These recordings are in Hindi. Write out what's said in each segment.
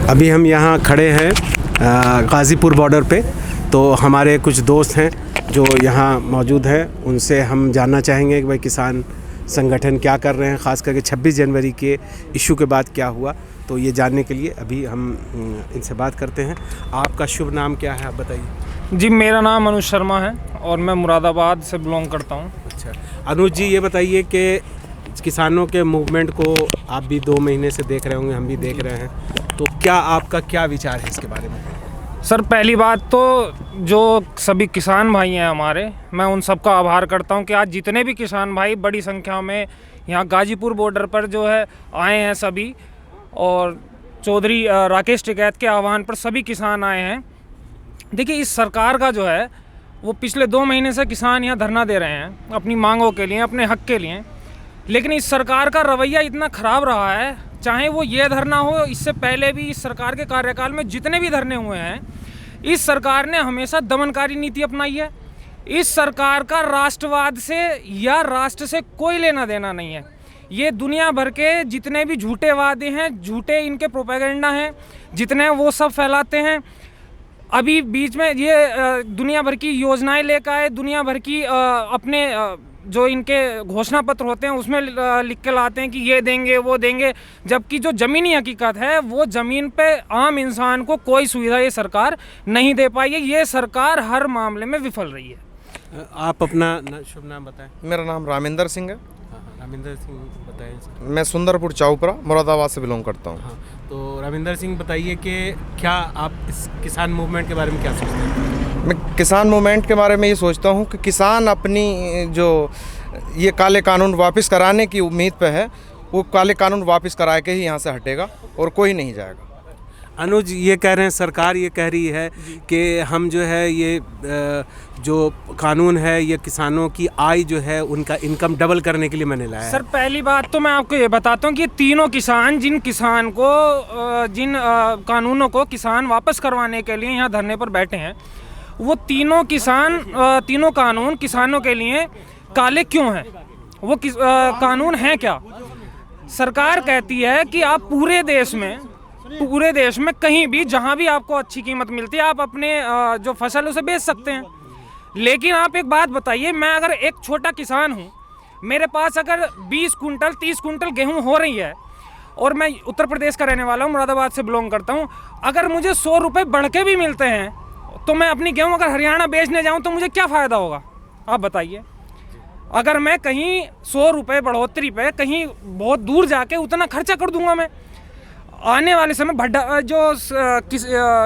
अभी हम यहाँ खड़े हैं गाज़ीपुर बॉर्डर पे। तो हमारे कुछ दोस्त हैं जो यहाँ मौजूद हैं, उनसे हम जानना चाहेंगे कि भाई किसान संगठन क्या कर रहे हैं, ख़ास करके 26 जनवरी के इशू के बाद क्या हुआ। तो ये जानने के लिए अभी हम इनसे बात करते हैं। आपका शुभ नाम क्या है, आप बताइए। जी, मेरा नाम अनुज शर्मा है और मैं मुरादाबाद से बिलोंग करता हूँ। अच्छा अनुज जी, ये बताइए कि किसानों के मूवमेंट को आप भी 2 महीने से देख रहे होंगे, हम भी देख रहे हैं, तो क्या आपका क्या विचार है इसके बारे में? सर, पहली बात तो जो सभी किसान भाई हैं हमारे, मैं उन सब का आभार करता हूं कि आज जितने भी किसान भाई बड़ी संख्या में यहाँ गाजीपुर बॉर्डर पर जो है आए हैं सभी, और चौधरी राकेश टिकैत के आह्वान पर सभी किसान आए हैं। देखिए, इस सरकार का जो है वो पिछले 2 महीने से किसान यहाँ धरना दे रहे हैं अपनी मांगों के लिए, अपने हक के लिए, लेकिन इस सरकार का रवैया इतना ख़राब रहा है। चाहे वो ये धरना हो, इससे पहले भी इस सरकार के कार्यकाल में जितने भी धरने हुए हैं, इस सरकार ने हमेशा दमनकारी नीति अपनाई है। इस सरकार का राष्ट्रवाद से या राष्ट्र से कोई लेना देना नहीं है। ये दुनिया भर के जितने भी झूठे वादे हैं, झूठे इनके प्रोपेगेंडा हैं, जितने वो सब फैलाते हैं। अभी बीच में ये दुनिया भर की योजनाएं लेकर आए, दुनिया भर की अपने जो इनके घोषणा पत्र होते हैं उसमें लिख के लाते हैं कि ये देंगे वो देंगे, जबकि जो ज़मीनी हकीकत है वो ज़मीन पे आम इंसान को कोई सुविधा ये सरकार नहीं दे पाई है। ये सरकार हर मामले में विफल रही है। आप अपना शुभ नाम बताएं। मेरा नाम रामिंदर सिंह है। रामिंदर सिंह बताएं। मैं सुंदरपुर चाउपरा मुरादाबाद से बिलोंग करता हूँ। हाँ, तो रामिंदर सिंह बताइए कि क्या आप इस किसान मूवमेंट के बारे में क्या सोचते हैं? मैं किसान मूवमेंट के बारे में ये सोचता हूँ कि किसान अपनी जो ये काले कानून वापस कराने की उम्मीद पे है, वो काले कानून वापस करा के ही यहाँ से हटेगा और कोई नहीं जाएगा। अनुज ये कह रहे हैं, सरकार ये कह रही है कि हम जो है ये जो कानून है ये किसानों की आय जो है उनका इनकम डबल करने के लिए मैंने लाया है। सर, पहली बात तो मैं आपको ये बताता हूँ कि तीनों किसान जिन कानूनों को किसान वापस करवाने के लिए यहाँ धरने पर बैठे हैं, वो तीनों कानून किसानों के लिए काले क्यों हैं? वो कानून हैं क्या? सरकार कहती है कि आप पूरे देश में कहीं भी जहां भी आपको अच्छी कीमत मिलती है आप अपने जो फसल उसे बेच सकते हैं। लेकिन आप एक बात बताइए, मैं अगर एक छोटा किसान हूं, मेरे पास अगर 20 कुंटल 30 कुंटल गेहूं हो रही है और मैं उत्तर प्रदेश का रहने वाला हूं, मुरादाबाद से बिलोंग करता हूं, अगर मुझे 100 रुपये बढ़ के भी मिलते हैं तो मैं अपनी गेहूं अगर हरियाणा बेचने जाऊं तो मुझे क्या फ़ायदा होगा? आप बताइए। अगर मैं कहीं 100 रुपये बढ़ोतरी पे कहीं बहुत दूर जाके उतना खर्चा कर दूंगा, मैं आने वाले समय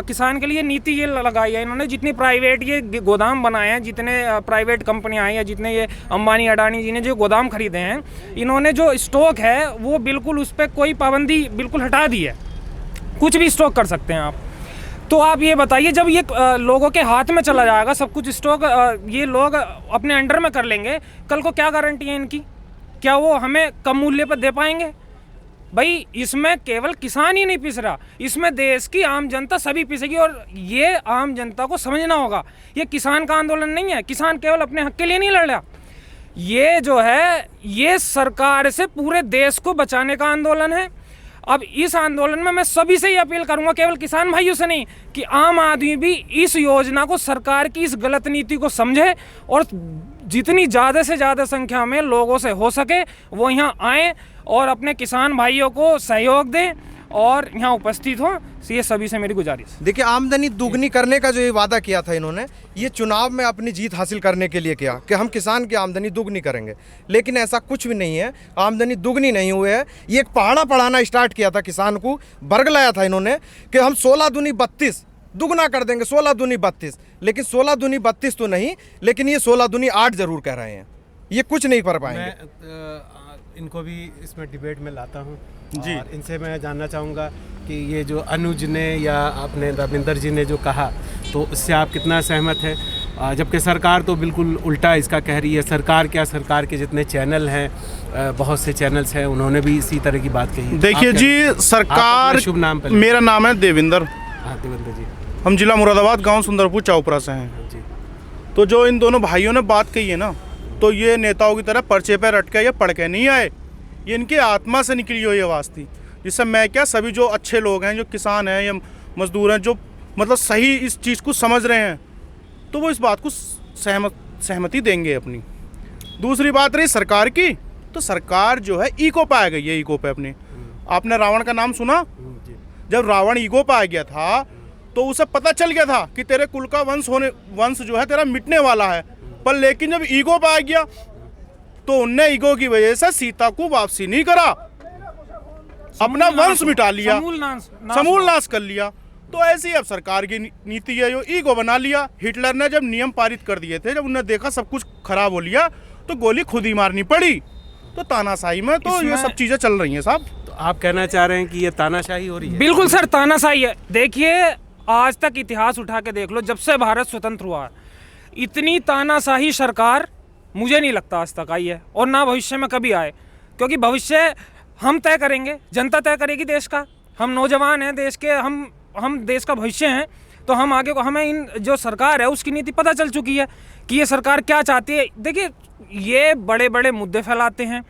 किसान के लिए नीति ये लगाई है इन्होंने, जितनी प्राइवेट ये गोदाम बनाए हैं, जितने प्राइवेट कंपनियां हैं या जितने ये अंबानी अडानी जी ने जो गोदाम खरीदे हैं, इन्होंने जो स्टॉक है वो बिल्कुल उस पर कोई पाबंदी बिल्कुल हटा दी है। कुछ भी स्टॉक कर सकते हैं आप। तो आप ये बताइए, जब ये लोगों के हाथ में चला जाएगा सब कुछ स्टॉक, ये लोग अपने अंडर में कर लेंगे, कल को क्या गारंटी है इनकी? क्या वो हमें कम मूल्य पर दे पाएंगे? भाई, इसमें केवल किसान ही नहीं पिस रहा, इसमें देश की आम जनता सभी पिसेगी, और ये आम जनता को समझना होगा ये किसान का आंदोलन नहीं है। किसान केवल अपने हक के लिए नहीं लड़ रहा, ये जो है ये सरकार से पूरे देश को बचाने का आंदोलन है। अब इस आंदोलन में मैं सभी से ही अपील करूंगा, केवल किसान भाइयों से नहीं, कि आम आदमी भी इस योजना को, सरकार की इस गलत नीति को समझे और जितनी ज़्यादा से ज़्यादा संख्या में लोगों से हो सके वो यहाँ आएँ और अपने किसान भाइयों को सहयोग दें और यहाँ उपस्थित हो। ये सभी से मेरी गुजारिश। देखिए, आमदनी दुगनी करने का जो ये वादा किया था इन्होंने, ये चुनाव में अपनी जीत हासिल करने के लिए किया कि हम किसान की आमदनी दुगनी करेंगे, लेकिन ऐसा कुछ भी नहीं है। आमदनी दुगनी नहीं हुई है। ये एक पहाड़ा पढ़ाना स्टार्ट किया था, किसान को बरगलाया था इन्होंने कि हम 16 दूनी 32 दुगना कर देंगे, 16 दूनी 32, लेकिन 16 दूनी 32 तो नहीं, लेकिन ये 16 दूनी 8 जरूर कह रहे हैं। ये कुछ नहीं कर पाएंगे। मैं इनको भी इसमें डिबेट में लाता हूँ जी। और इनसे मैं जानना चाहूँगा कि ये जो अनुज ने या अपने रविंदर जी ने जो कहा, तो उससे आप कितना सहमत है? जबकि सरकार तो बिल्कुल उल्टा इसका कह रही है। सरकार के जितने चैनल हैं, बहुत से चैनल्स हैं, उन्होंने भी इसी तरह की बात कही। देखिए जी, सरकार, शुभ नाम पहले। मेरा नाम है देविंदर। हाँ देवेंद्र जी। हम जिला मुरादाबाद, गांव सुंदरपुर चाउपरा से हैं जी। तो जो इन दोनों भाइयों ने बात कही है ना, तो ये नेताओं की तरह पर्चे पे रट के या पढ़ के नहीं आए, ये इनके आत्मा से निकली हुई आवाज़ थी। जिससे मैं क्या, सभी जो अच्छे लोग हैं, जो किसान हैं या मजदूर हैं, जो मतलब सही इस चीज़ को समझ रहे हैं, तो वो इस बात को सहमति देंगे अपनी। दूसरी बात रही सरकार की, तो सरकार जो है ईगो पे आ गई है, ईगो पे अपनी। आपने रावण का नाम सुना? जब रावण ईगो पे आ गया था तो उसे पता चल गया था कि तेरे कुल का वंश जो है तेरा मिटने वाला है, पर लेकिन जब ईगो पे आ गया तो उनने ईगो की वजह से सीता को वापसी नहीं करा, अपना वंश मिटा लिया, समूल नाश कर लिया। तो ऐसी अब सरकार की नीति है, जो ईगो बना लिया। हिटलर ने जब नियम पारित कर दिए थे, जब उन्हें देखा सब कुछ खराब हो लिया, तो गोली खुद ही मारनी पड़ी। तो तानाशाही में तो ये सब चीजें चल रही हैं साहब। तो आप कहना चाह रहे हैं कि ये तानाशाही हो रही है? बिल्कुल सर, तानाशाही है। देखिए, आज तक इतिहास उठा के देख लो, जब से भारत स्वतंत्र हुआ, इतनी तानाशाही सरकार मुझे नहीं लगता आज तक आई है, और ना भविष्य में कभी आए। क्योंकि भविष्य हम तय करेंगे, जनता तय करेगी देश का। हम नौजवान हैं देश के, हम देश का भविष्य हैं। तो हम आगे को, हमें इन जो सरकार है उसकी नीति पता चल चुकी है कि ये सरकार क्या चाहती है। देखिए, ये बड़े बड़े मुद्दे फैलाते हैं,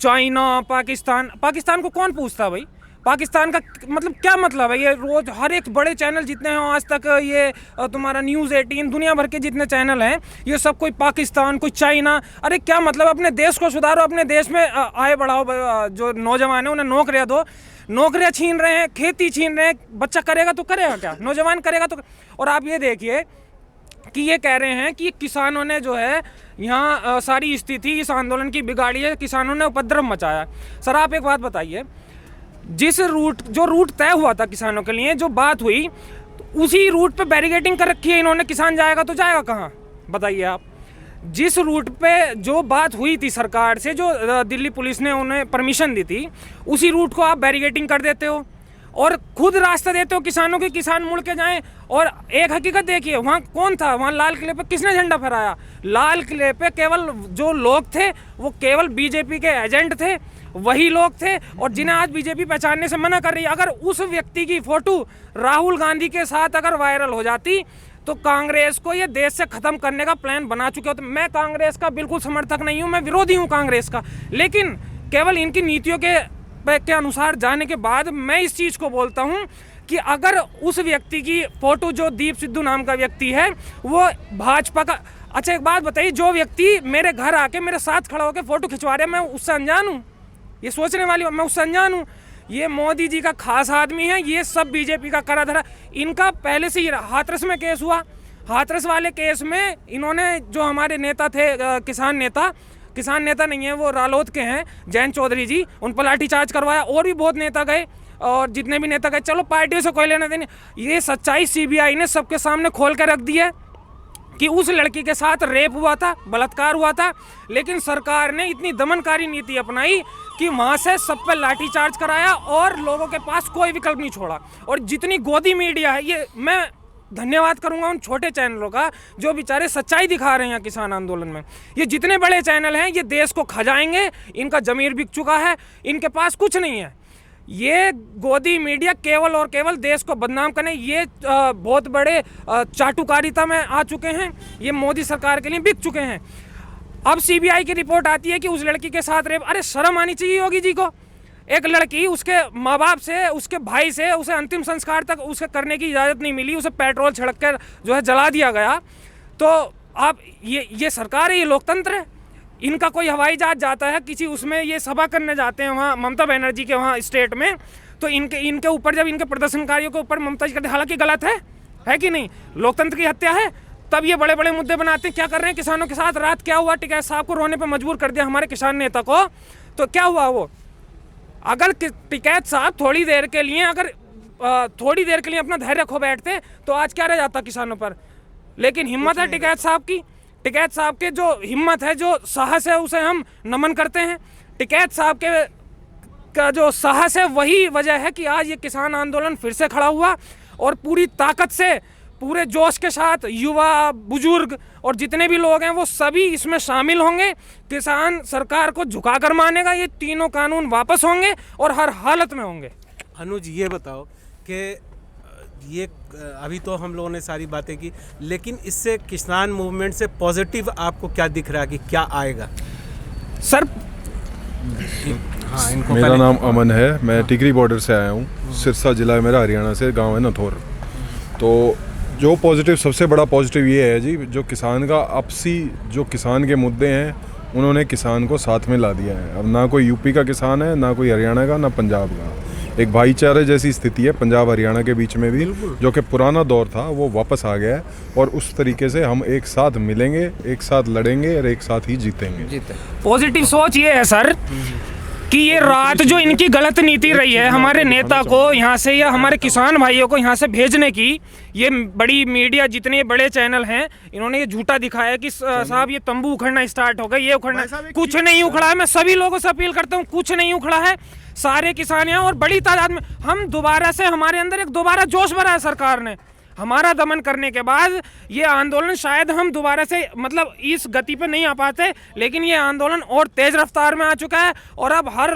चाइना, पाकिस्तान को कौन पूछता है भाई? पाकिस्तान का मतलब क्या मतलब है? ये रोज हर एक बड़े चैनल जितने हैं आज तक, ये तुम्हारा न्यूज़ 18, दुनिया भर के जितने चैनल हैं, ये सब कोई पाकिस्तान, कोई चाइना। अरे क्या मतलब? अपने देश को सुधारो, अपने देश में आय बढ़ाओ, जो नौजवान है उन्हें नौकरियां दो। नौकरियां छीन रहे हैं, खेती छीन रहे हैं, बच्चा करेगा तो करेगा क्या? नौजवान करेगा तो। और आप ये देखिए कि ये कह रहे हैं कि किसानों ने जो है यहाँ सारी स्थिति इस आंदोलन की बिगाड़ी है, किसानों ने उपद्रव मचाया। सर आप एक बात बताइए, जो रूट तय हुआ था किसानों के लिए, जो बात हुई, तो उसी रूट पे बैरिकेडिंग कर रखी है इन्होंने। किसान जाएगा तो जाएगा कहाँ, बताइए आप? जिस रूट पे जो बात हुई थी सरकार से, जो दिल्ली पुलिस ने उन्हें परमिशन दी थी, उसी रूट को आप बैरिकेडिंग कर देते हो और खुद रास्ता देते हो किसानों के, किसान मुड़ के जाएं। और एक हकीकत देखिए, वहाँ कौन था? वहाँ लाल किले पे किसने झंडा फहराया? लाल किले पे केवल जो लोग थे वो केवल बीजेपी के एजेंट थे, वही लोग थे, और जिन्हें आज बीजेपी पहचानने से मना कर रही है। अगर उस व्यक्ति की फोटो राहुल गांधी के साथ अगर वायरल हो जाती तो कांग्रेस को ये देश से खत्म करने का प्लान बना चुके होते। मैं कांग्रेस का बिल्कुल समर्थक नहीं हूँ, मैं विरोधी हूँ कांग्रेस का, लेकिन केवल इनकी नीतियों के अनुसार जाने के बाद मैं इस चीज़ को बोलता हूँ कि अगर उस व्यक्ति की फोटो, जो दीप सिद्धू नाम का व्यक्ति है, वो भाजपा का। अच्छा एक बात बताइए, जो व्यक्ति मेरे घर आके मेरे साथ खड़ा होकर फोटो खिंचवा रहे हैं, मैं उससे अनजान हूँ? ये सोचने वाली, मैं उससे अनजान हूँ? ये मोदी जी का खास आदमी है, ये सब बीजेपी का करा धरा। इनका पहले से ही हाथरस में केस हुआ, हाथरस वाले केस में इन्होंने, जो हमारे नेता थे, किसान नेता नहीं है वो, रालोद के हैं, जयंत चौधरी जी, उन पर लाठीचार्ज करवाया। और भी बहुत नेता गए, और जितने भी नेता गए, चलो पार्टियों से कोई लेना देना। ये सच्चाई सीबीआई ने सबके सामने खोल कर रख दी है कि उस लड़की के साथ रेप हुआ था, बलात्कार हुआ था, लेकिन सरकार ने इतनी दमनकारी नीति अपनाई कि वहाँ से सब पे लाठीचार्ज कराया और लोगों के पास कोई विकल्प नहीं छोड़ा। और जितनी गोदी मीडिया है, ये मैं धन्यवाद करूंगा उन छोटे चैनलों का जो बेचारे सच्चाई दिखा रहे हैं किसान आंदोलन में। ये जितने बड़े चैनल हैं, ये देश को खा जाएंगे, इनका जमीर बिक चुका है, इनके पास कुछ नहीं है। ये गोदी मीडिया केवल और केवल देश को बदनाम करने, ये बहुत बड़े चाटुकारिता में आ चुके हैं, ये मोदी सरकार के लिए बिक चुके हैं। अब सीबीआई की रिपोर्ट आती है कि उस लड़की के साथ रेप। अरे शर्म आनी चाहिए योगी जी को। एक लड़की, उसके माँ बाप से, उसके भाई से, उसे अंतिम संस्कार तक उसे करने की इजाज़त नहीं मिली, उसे पेट्रोल छिड़क कर जो है जला दिया गया। तो आप ये सरकार है, ये लोकतंत्र है? इनका कोई हवाई जहाज जाता है किसी उसमें, ये सभा करने जाते हैं वहाँ ममता बनर्जी के वहाँ स्टेट में, तो इनके ऊपर जब इनके प्रदर्शनकारियों के ऊपर ममता जी करते, हालांकि गलत है कि नहीं, लोकतंत्र की हत्या है, तब ये बड़े बड़े मुद्दे बनाते हैं। क्या कर रहे हैं किसानों के साथ? रात क्या हुआ? टिकैत साहब को रोने पर मजबूर कर दिया हमारे किसान नेता को। तो क्या हुआ वो? अगर टिकैत साहब थोड़ी देर के लिए अपना धैर्य खो बैठते तो आज क्या रह जाता किसानों पर। लेकिन हिम्मत है टिकैत साहब की, टिकैत साहब के जो हिम्मत है, जो साहस है, उसे हम नमन करते हैं। टिकैत साहब का जो साहस है, वही वजह है कि आज ये किसान आंदोलन फिर से खड़ा हुआ, और पूरी ताकत से, पूरे जोश के साथ युवा, बुजुर्ग और जितने भी लोग हैं वो सभी इसमें शामिल होंगे। किसान सरकार को झुकाकर मानेगा, ये तीनों कानून वापस होंगे और हर हालत में होंगे। अनुज ये बताओ कि ये अभी तो हम लोगों ने सारी बातें की, लेकिन इससे किसान मूवमेंट से पॉजिटिव आपको क्या दिख रहा है कि क्या आएगा? सर हाँ, इनको मेरा पहले- नाम अमन है, मैं टिकरी बॉर्डर से आया हूँ। सिरसा ज़िला है मेरा, हरियाणा से, गांव है नथौर। तो जो पॉजिटिव, सबसे बड़ा पॉजिटिव ये है जी, जो किसान का आपसी, जो किसान के मुद्दे हैं उन्होंने किसान को साथ में ला दिया है। अब ना कोई यूपी का किसान है, ना कोई हरियाणा का, ना पंजाब का। एक भाईचारे जैसी स्थिति है पंजाब हरियाणा के बीच में भी, जो कि पुराना दौर था वो वापस आ गया है। और उस तरीके से हम एक साथ मिलेंगे, एक साथ लड़ेंगे और एक साथ ही जीतेंगे। पॉजिटिव सोच ये है सर कि ये रात जो इनकी गलत नीति रही है हमारे नेता को यहाँ से या हमारे किसान भाइयों को यहाँ से भेजने की, ये बड़ी मीडिया जितने बड़े चैनल हैं इन्होंने ये झूठा दिखाया कि साहब ये तंबू उखड़ना स्टार्ट हो गया, ये उखड़ना, कुछ नहीं उखड़ा है। मैं सभी लोगों से अपील करता हूँ, कुछ नहीं उखड़ा है। सारे किसान यहाँ और बड़ी तादाद में हम दोबारा से, हमारे अंदर एक दोबारा जोश भरा है। सरकार ने हमारा दमन करने के बाद ये आंदोलन शायद हम दोबारा से मतलब इस गति पे नहीं आ पाते, लेकिन ये आंदोलन और तेज रफ्तार में आ चुका है और अब हर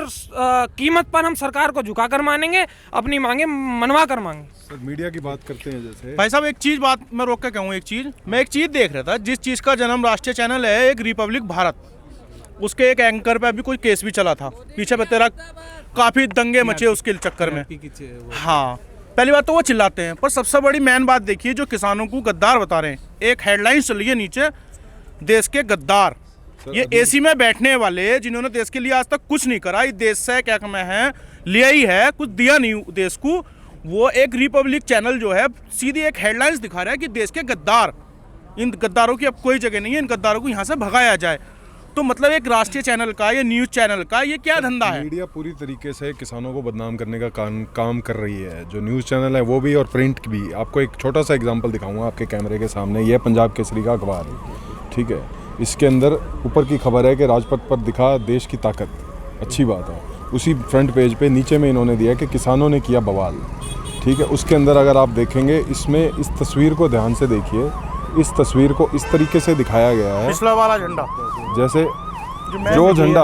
कीमत पर हम सरकार को झुका कर मानेंगे, अपनी मांगे मनवा कर मांगे। सर मीडिया की बात करते हैं जैसे, भाई साहब एक चीज़ बात मैं रोक के कहूँ, मैं एक चीज़ देख रहा था, जिस चीज़ का जन्म राष्ट्रीय चैनल है एक रिपब्लिक भारत, उसके एक एंकर पे अभी कोई केस भी चला था पीछे पे, तेरा काफ़ी दंगे मचे उसके चक्कर में। हाँ, पहली बात तो वो चिल्लाते हैं, पर सबसे बड़ी मेन बात देखिए, जो किसानों को गद्दार बता रहे हैं, एक हेडलाइन चल रही है नीचे, देश के गद्दार। ये एसी में बैठने वाले जिन्होंने देश के लिए आज तक कुछ नहीं करा, इस देश से क्या कमा है, लिया ही है, कुछ दिया नहीं देश को, वो एक रिपब्लिक चैनल जो है सीधी एक हेडलाइंस दिखा रहा है कि देश के गद्दार, इन गद्दारों की अब कोई जगह नहीं है, इन गद्दारों को यहाँ से भगाया जाए। तो मतलब एक राष्ट्रीय चैनल का, ये न्यूज़ चैनल का ये क्या धंधा है? मीडिया पूरी तरीके से किसानों को बदनाम करने का काम कर रही है, जो न्यूज़ चैनल है वो भी और प्रिंट भी। आपको एक छोटा सा एग्जांपल दिखाऊंगा आपके कैमरे के सामने। यह पंजाब केसरी का अखबार है, ठीक है। इसके अंदर ऊपर की खबर है कि राजपथ पर दिखा देश की ताकत, अच्छी बात है। उसी फ्रंट पेज पे नीचे में इन्होंने दिया कि किसानों ने किया बवाल, ठीक है। उसके अंदर अगर आप देखेंगे, इसमें इस तस्वीर को ध्यान से देखिए, इस तस्वीर को इस तरीके से दिखाया गया है पिछला वाला झंडा, जैसे जो झंडा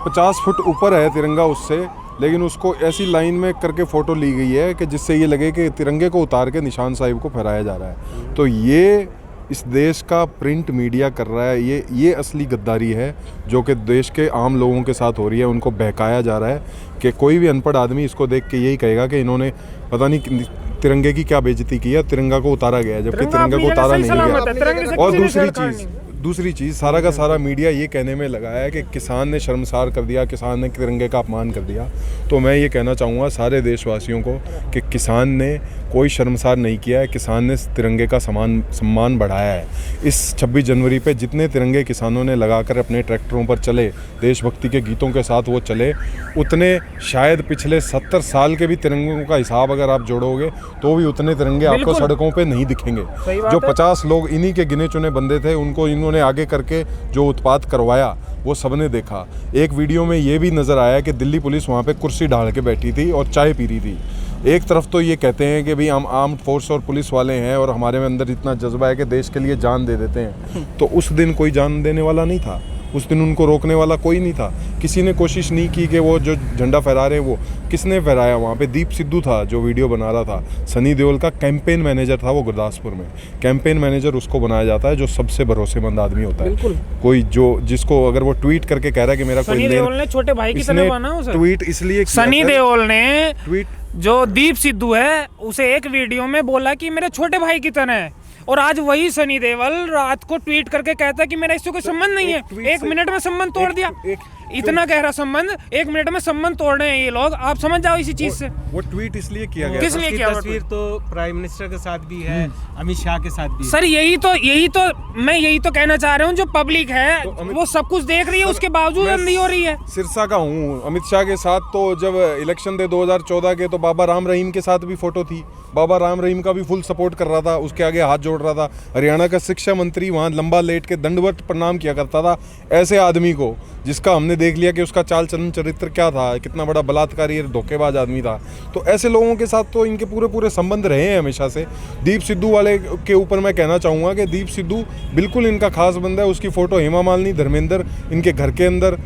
50 फुट ऊपर है तिरंगा उससे, लेकिन उसको ऐसी लाइन में करके फ़ोटो ली गई है कि जिससे ये लगे कि तिरंगे को उतार के निशान साहिब को फहराया जा रहा है। तो ये इस देश का प्रिंट मीडिया कर रहा है, ये असली गद्दारी है जो कि देश के आम लोगों के साथ हो रही है। उनको बहकाया जा रहा है कि कोई भी अनपढ़ आदमी इसको देख के यही कहेगा कि इन्होंने पता नहीं तिरंगे की क्या बेइज्जती की है, तिरंगा को उतारा गया है, जबकि तिरंगे को उतारा नहीं गया। और दूसरी चीज़ सारा का सारा मीडिया ये कहने में लगा है कि किसान ने शर्मसार कर दिया, किसान ने तिरंगे का अपमान कर दिया। तो मैं ये कहना चाहूँगा सारे देशवासियों को कि किसान ने कोई शर्मसार नहीं किया है, किसान ने तिरंगे का सम्मान बढ़ाया है। इस 26 जनवरी पे जितने तिरंगे किसानों ने लगाकर अपने ट्रैक्टरों पर चले, देशभक्ति के गीतों के साथ वो चले, उतने शायद पिछले 70 साल के भी तिरंगों का हिसाब अगर आप जोड़ोगे तो भी उतने तिरंगे आपको सड़कों पे नहीं दिखेंगे। जो 50 लोग इन्हीं के गिने चुने बंदे थे, उनको इन्होंने आगे करके जो उत्पात करवाया वो सबने देखा। एक वीडियो में ये भी नज़र आया कि दिल्ली पुलिस वहाँ पे कुर्सी ढाल के बैठी थी और चाय पी रही थी। एक तरफ तो ये कहते हैं कि भाई हम आर्म्ड फोर्स और पुलिस वाले हैं और हमारे में अंदर इतना जज्बा है कि देश के लिए जान दे देते हैं, तो उस दिन कोई जान देने वाला नहीं था, उस दिन उनको रोकने वाला कोई नहीं था। किसी ने कोशिश नहीं की कि वो जो झंडा फहरा रहे हैं वो किसने फहराया। वहाँ पे दीप सिद्धू था जो वीडियो बना रहा था, सनी देओल का कैंपेन मैनेजर था वो गुरदासपुर में। कैंपेन मैनेजर उसको बनाया जाता है जो सबसे भरोसेमंद आदमी होता है, कोई जो जिसको अगर वो ट्वीट करके कह रहा है कि मेरा सनी देओल ने छोटे भाई की तरह बना उसे। ट्वीट इसलिए सनी देओल ने ट्वीट जो दीप सिद्धू है उसे एक वीडियो में बोला कि मेरे छोटे भाई की तरह है, और आज वही सनी देओल रात को ट्वीट करके कहता है कि मेरा इससे कोई संबंध नहीं है। एक मिनट में संबंध तोड़ दिया, इतना गहरा संबंध, 1 मिनट में संबंध तोड़ रहे हैं ये लोग। आप समझ जाओ इसी चीज से। वो ट्वीट इसलिए किया गया, किस लिए किया? तस्वीर तो प्राइम मिनिस्टर के साथ भी है, अमित शाह के साथ भी है। सर यही तो मैं यही तो कहना चाह रहा हूँ, जो पब्लिक है वो सब कुछ देख रही है, उसके बावजूद अंधी हो रही है। सिरसा का हूँ, अमित शाह के साथ तो जब इलेक्शन थे 2014 के, तो बाबा राम रहीम के साथ भी फोटो थी। बाबा राम रहीम का भी फुल सपोर्ट कर रहा था, उसके आगे हाथ जोड़ रहा था। हरियाणा का शिक्षा मंत्री वहाँ लंबा लेट के दंडवत प्रणाम किया करता था ऐसे आदमी को, जिसका हमने देख लिया कि उसका चाल चलन चरित्र क्या था, कितना बड़ा बलात्कारी धोखेबाज आदमी था। तो ऐसे लोगों के साथ तो इनके पूरे संबंध रहे हैं हमेशा से। दीप सिद्धू वाले के ऊपर मैं कहना चाहूँगा कि दीप सिद्धू बिल्कुल इनका खास बंदा है। उसकी फ़ोटो हेमा मालिनी, धर्मेंद्र इनके घर के अंदर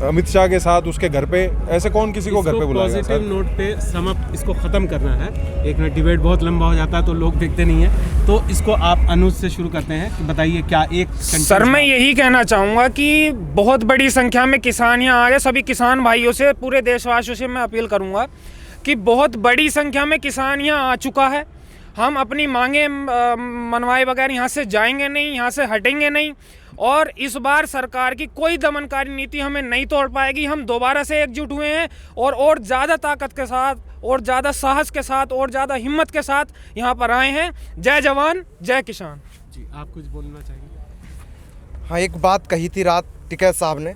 अमित शाह के साथ उसके घर पे, ऐसे कौन किसी को घर पे बुलाएगा पॉजिटिव सर? नोट पे इसको ख़त्म करना है। एक मिनट, डिबेट बहुत लंबा हो जाता है तो लोग देखते नहीं हैं, तो इसको आप अनुज से शुरू करते हैं कि बताइए क्या एक सर मैं यही कहना चाहूँगा कि बहुत बड़ी संख्या में किसान यहाँ आ गए। सभी किसान भाइयों से, पूरे देशवासियों से मैं अपील करूँगा कि बहुत बड़ी संख्या में किसान यहाँ आ चुका है। हम अपनी मांगे मनवाए बगैर यहाँ से जाएंगे नहीं, यहाँ से हटेंगे नहीं, और इस बार सरकार की कोई दमनकारी नीति हमें नहीं तोड़ पाएगी। हम दोबारा से एकजुट हुए हैं और ज़्यादा ताकत के साथ, और ज़्यादा साहस के साथ, और ज़्यादा हिम्मत के साथ यहाँ पर आए हैं। जय जवान जय किसान। जी, आप कुछ बोलना चाहेंगे? हाँ, एक बात कही थी रात टिकैत साहब ने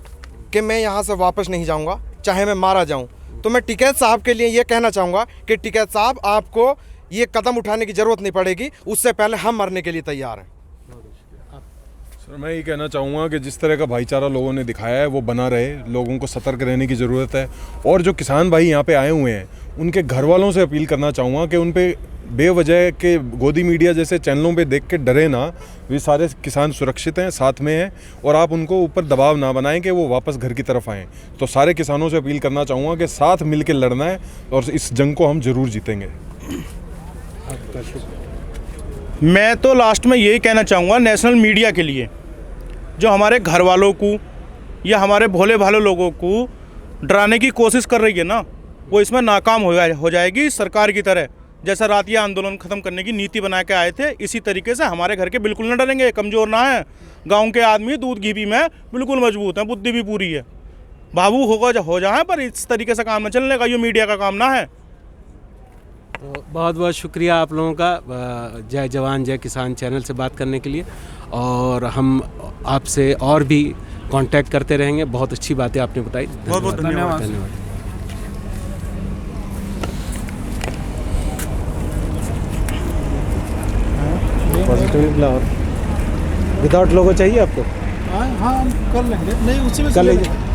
कि मैं यहाँ से वापस नहीं जाऊँगा चाहे मैं मारा जाऊँ। तो मैं टिकैत साहब के लिए ये कहना चाहूँगा कि टिकैत साहब, आपको ये कदम उठाने की ज़रूरत नहीं पड़ेगी, उससे पहले हम मरने के लिए तैयार हैं। सर मैं ये कहना चाहूँगा कि जिस तरह का भाईचारा लोगों ने दिखाया है वो बना रहे, लोगों को सतर्क रहने की ज़रूरत है। और जो किसान भाई यहाँ पे आए हुए हैं उनके घर वालों से अपील करना चाहूँगा कि उन पे बेवजह के गोदी मीडिया जैसे चैनलों पे देख के डरे ना। वे सारे किसान सुरक्षित हैं, साथ में हैं, और आप उनको ऊपर दबाव ना बनाएं कि वो वापस घर की तरफ आएँ। तो सारे किसानों से अपील करना चाहूँगा कि साथ मिल के लड़ना है और इस जंग को हम ज़रूर जीतेंगे। मैं तो लास्ट में यही कहना चाहूँगा नेशनल मीडिया के लिए, जो हमारे घर वालों को या हमारे भोले भाले लोगों को डराने की कोशिश कर रही है ना, वो इसमें नाकाम हो जाएगी। सरकार की तरह जैसा रात ये आंदोलन ख़त्म करने की नीति बना के आए थे, इसी तरीके से हमारे घर के बिल्कुल ना डरेंगे, कमज़ोर ना है। गांव के आदमी दूध घी भी में बिल्कुल मजबूत हैं, बुद्धि भी पूरी है। बाबू हो जाए, पर इस तरीके से काम न चलने का, ये मीडिया का काम ना है। तो बहुत बहुत शुक्रिया आप लोगों का जय जवान जय किसान चैनल से बात करने के लिए, और हम आपसे और भी कांटेक्ट करते रहेंगे। बहुत अच्छी बातें आपने बताई, बहुत बहुत धन्यवाद। धन्यवाद। पॉजिटिव फ्लावर विदाउट लोगो चाहिए आपको? हाँ, हम कर लेंगे। नहीं, उसी में कर लीजिए।